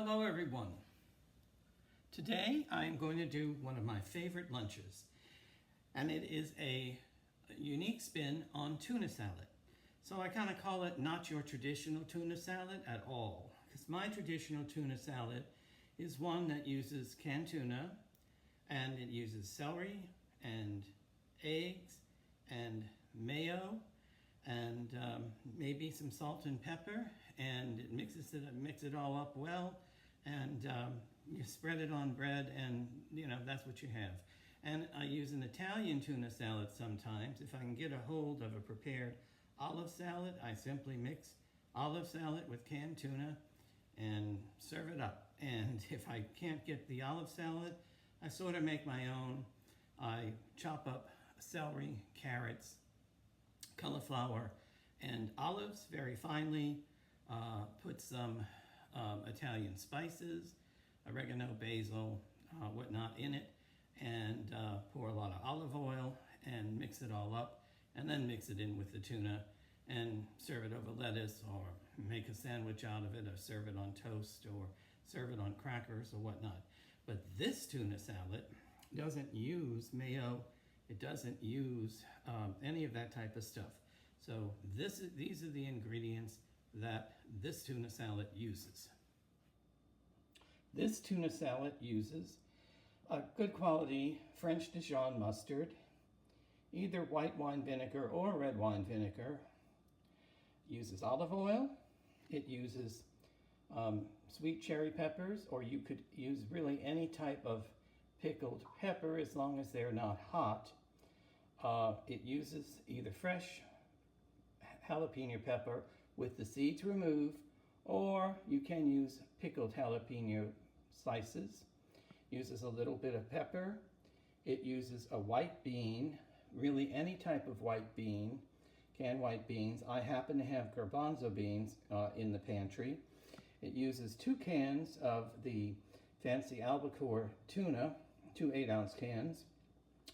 Hello everyone. Today I am going to do one of my favorite lunches, and it is a unique spin on tuna salad. So I kind of call it not your traditional tuna salad at all, because my traditional tuna salad is one that uses canned tuna, and it uses celery and eggs and mayo and maybe some salt and pepper, and it mix it all up well, and you spread it on bread, and that's what you have. And I use an Italian tuna salad sometimes. If I can get a hold of a prepared olive salad, I simply mix olive salad with canned tuna and serve it up. And if I can't get the olive salad, I sort of make my own. I chop up celery, carrots, cauliflower, and olives very finely, put some Italian spices, oregano, basil, whatnot in it, and pour a lot of olive oil and mix it all up, and then mix it in with the tuna and serve it over lettuce, or make a sandwich out of it, or serve it on toast, or serve it on crackers or whatnot. But this tuna salad doesn't use mayo. It doesn't use any of that type of stuff. So these are the ingredients that this tuna salad uses. This tuna salad uses a good quality French Dijon mustard, either white wine vinegar or red wine vinegar. It uses olive oil. It uses sweet cherry peppers, or you could use really any type of pickled pepper as long as they're not hot. It uses either fresh jalapeno pepper with the seeds removed, or you can use pickled jalapeno slices. Uses a little bit of pepper. It uses a white bean, really any type of white bean, canned white beans. I happen to have garbanzo beans in the pantry. It uses 2 cans of the fancy albacore tuna, 2 8-ounce cans.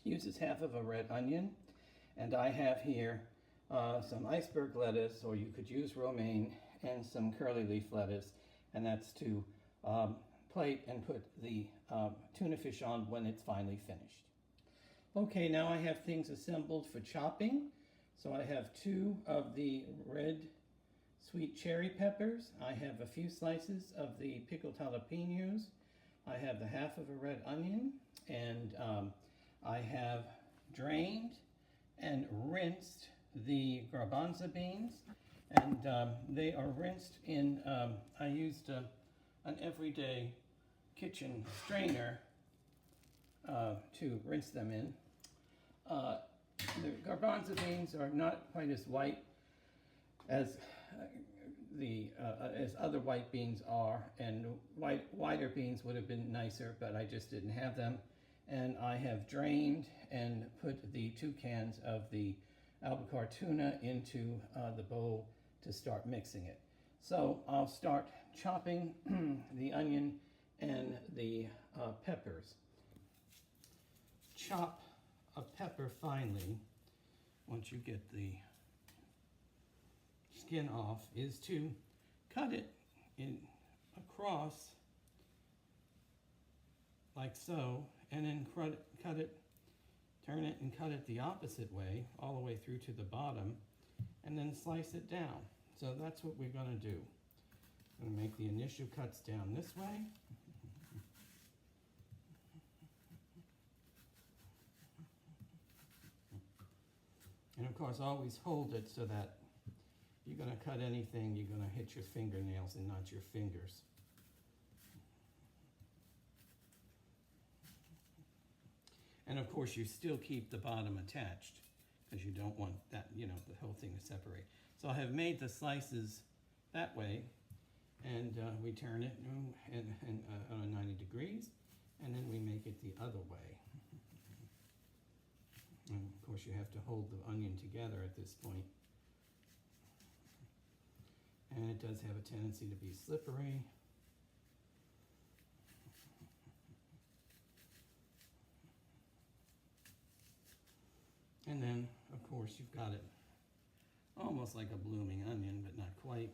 Uses half of a red onion, and I have here some iceberg lettuce, or you could use romaine, and some curly leaf lettuce, and that's to plate and put the tuna fish on when it's finally finished. Okay, now I have things assembled for chopping. So I have 2 of the red sweet cherry peppers. I have a few slices of the pickled jalapenos. I have the half of a red onion, and I have drained and rinsed the garbanzo beans, and they are rinsed in, I used an everyday kitchen strainer to rinse them in. The garbanzo beans are not quite as white as as other white beans are, and whiter beans would have been nicer, but I just didn't have them. And I have drained and put the 2 cans of the albacore tuna into the bowl to start mixing it. So I'll start chopping the onion and the peppers. Chop a pepper finely, once you get the skin off, is to cut it in across like so, and then turn it and cut it the opposite way, all the way through to the bottom, and then slice it down. So that's what we're going to do. I'm going to make the initial cuts down this way. And of course, always hold it so that you're going to cut anything, you're going to hit your fingernails and not your fingers. And of course, you still keep the bottom attached, because you don't want that, the whole thing to separate. So I have made the slices that way, and we turn it on 90 degrees, and then we make it the other way. And of course, you have to hold the onion together at this point. And it does have a tendency to be slippery. And then, of course, you've got it almost like a blooming onion, but not quite.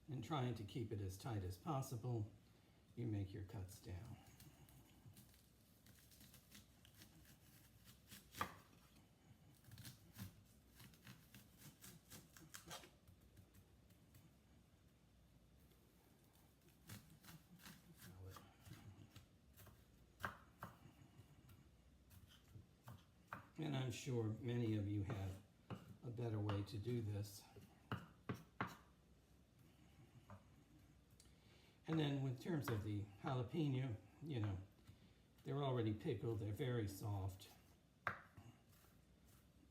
And trying to keep it as tight as possible, you make your cuts down. And I'm sure many of you have a better way to do this. And then in terms of the jalapeno, you know, they're already pickled, they're very soft.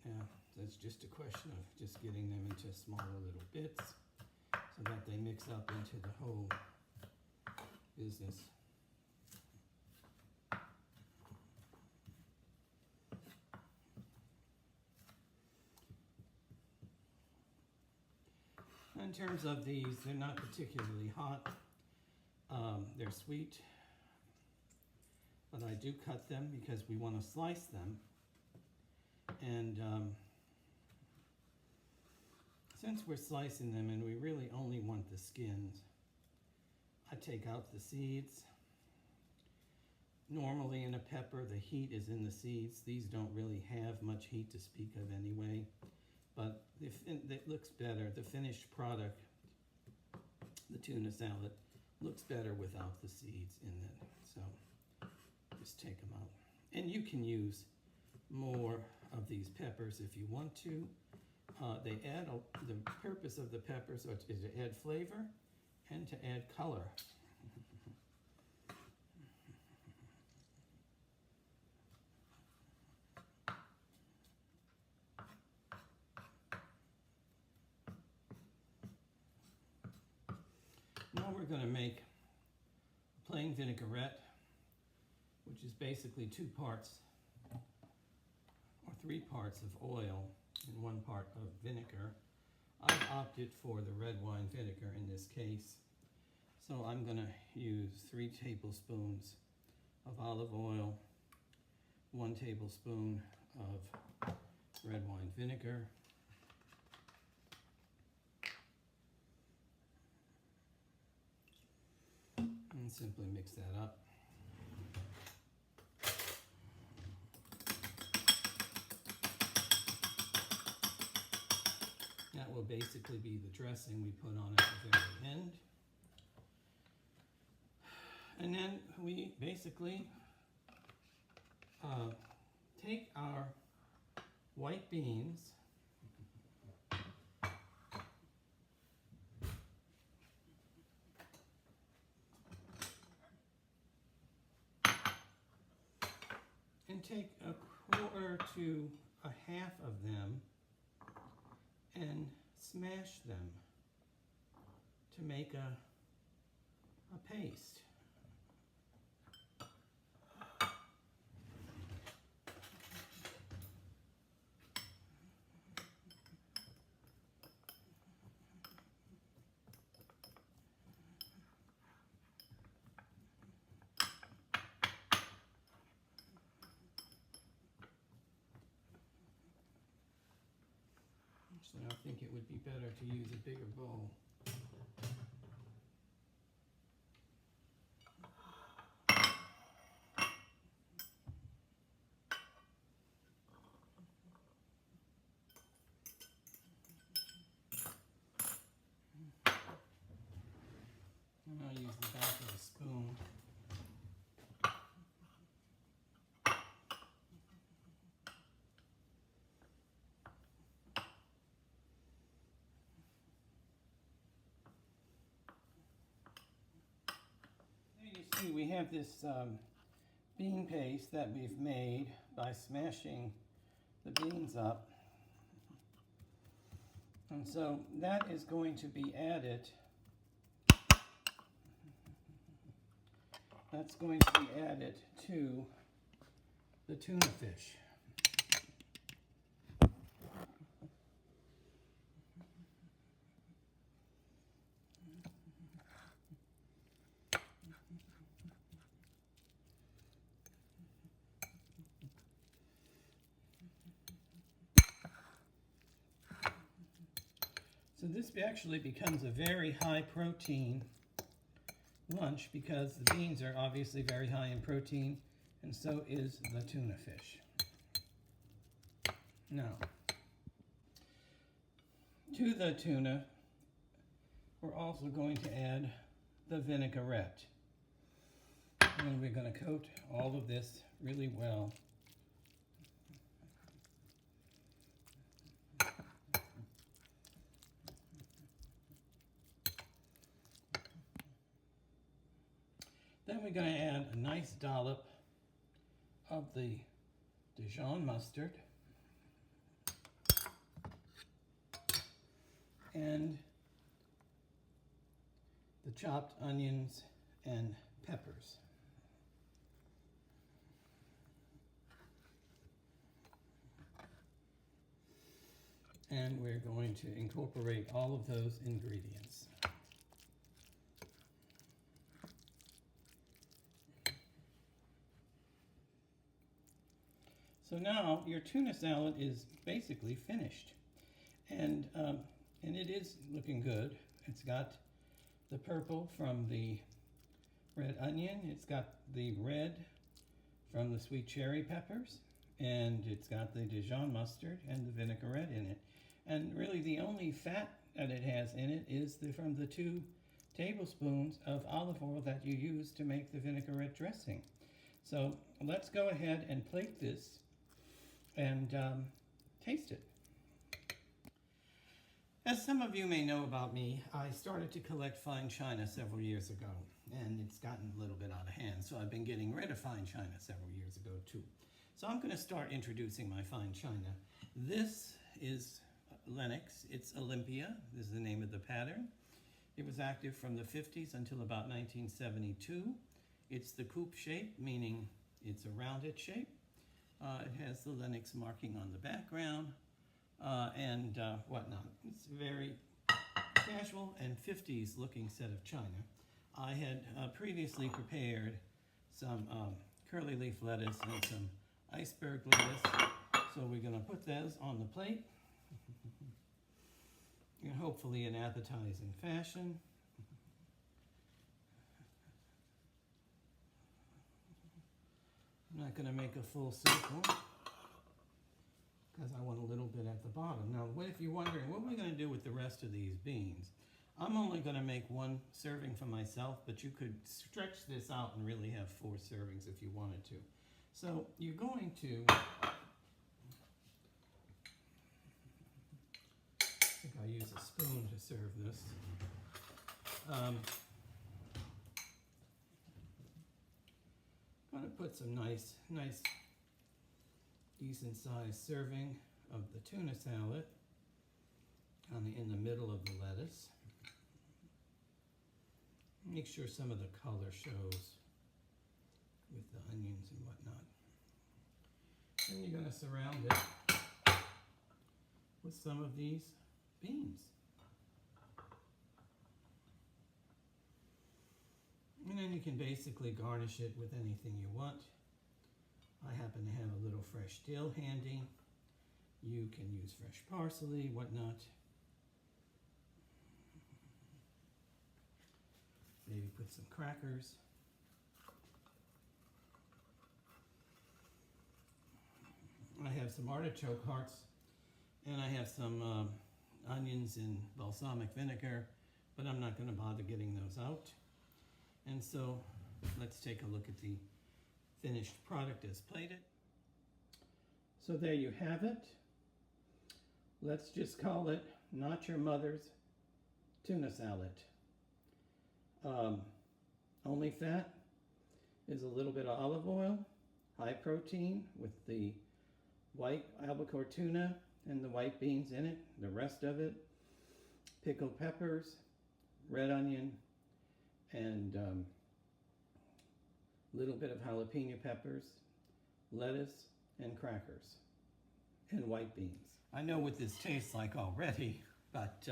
Yeah, that's just a question of just getting them into smaller little bits so that they mix up into the whole business. In terms of these, they're not particularly hot. They're sweet, but I do cut them because we want to slice them. And since we're slicing them and we really only want the skins, I take out the seeds. Normally in a pepper, the heat is in the seeds. These don't really have much heat to speak of anyway. But it looks better. The finished product, the tuna salad, looks better without the seeds in it. So just take them out. And you can use more of these peppers if you want to. The purpose of the peppers is to add flavor and to add color. Now we're going to make a plain vinaigrette, which is basically 2 parts or 3 parts of oil and 1 part of vinegar. I've opted for the red wine vinegar in this case. So I'm going to use 3 tablespoons of olive oil, 1 tablespoon of red wine vinegar, and simply mix that up. That will basically be the dressing we put on at the very end. And then we basically take our white beans and take a quarter to a half of them and smash them to make a paste. Actually, I think it would be better to use a bigger bowl. And I'll use the back of a spoon. See, we have this bean paste that we've made by smashing the beans up. And so that is going to be added. That's going to be added to the tuna fish. So this actually becomes a very high protein lunch because the beans are obviously very high in protein, and so is the tuna fish. Now, to the tuna, we're also going to add the vinaigrette. And we're going to coat all of this really well. Then we're going to add a nice dollop of the Dijon mustard and the chopped onions and peppers. And we're going to incorporate all of those ingredients. So now your tuna salad is basically finished, and it is looking good. It's got the purple from the red onion, it's got the red from the sweet cherry peppers, and it's got the Dijon mustard and the vinaigrette in it. And really the only fat that it has in it is from the 2 tablespoons of olive oil that you use to make the vinaigrette dressing. So let's go ahead and plate this and taste it. As some of you may know about me, I started to collect fine china several years ago, and it's gotten a little bit out of hand, so I've been getting rid of fine china several years ago too. So I'm going to start introducing my fine china. This is Lenox, it's Olympia, this is the name of the pattern. It was active from the 50s until about 1972. It's the coupe shape, meaning it's a rounded shape. It has the Lenox marking on the background and whatnot. It's a very casual and 50s looking set of china. I had previously prepared some curly leaf lettuce and some iceberg lettuce, so we're going to put those on the plate in hopefully an appetizing fashion. I'm not going to make a full circle because I want a little bit at the bottom. Now, if you're wondering, what are we going to do with the rest of these beans? I'm only going to make 1 serving for myself, but you could stretch this out and really have 4 servings if you wanted to. So you're going to, I think I'll use a spoon to serve this. I'm going to put some nice, decent sized serving of the tuna salad in the middle of the lettuce. Make sure some of the color shows with the onions and whatnot. Then you're going to surround it with some of these beans. And then you can basically garnish it with anything you want. I happen to have a little fresh dill handy. You can use fresh parsley, whatnot. Maybe put some crackers. I have some artichoke hearts, and I have some onions in balsamic vinegar, but I'm not going to bother getting those out. And so let's take a look at the finished product as plated. So there you have it. Let's just call it Not Your Mother's Tuna Salad. Only fat is a little bit of olive oil, high protein with the white albacore tuna and the white beans in it. The rest of it, pickled peppers, red onion, and little bit of jalapeno peppers, lettuce, and crackers, and white beans. I know what this tastes like already, but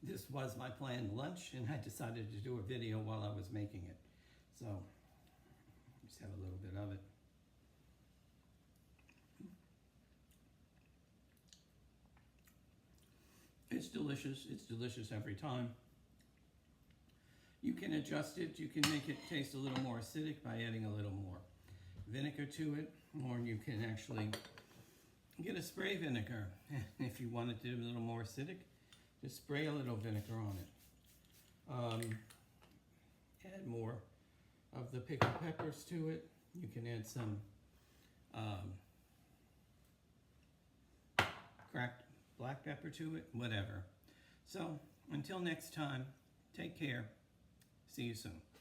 this was my planned lunch, and I decided to do a video while I was making it. So, just have a little bit of it. It's delicious. It's delicious every time. You can adjust it. You can make it taste a little more acidic by adding a little more vinegar to it, or you can actually get a spray vinegar. If you want it to be a little more acidic, just spray a little vinegar on it. Add more of the pickled peppers to it. You can add some cracked black pepper to it, whatever. So until next time, take care. See you soon.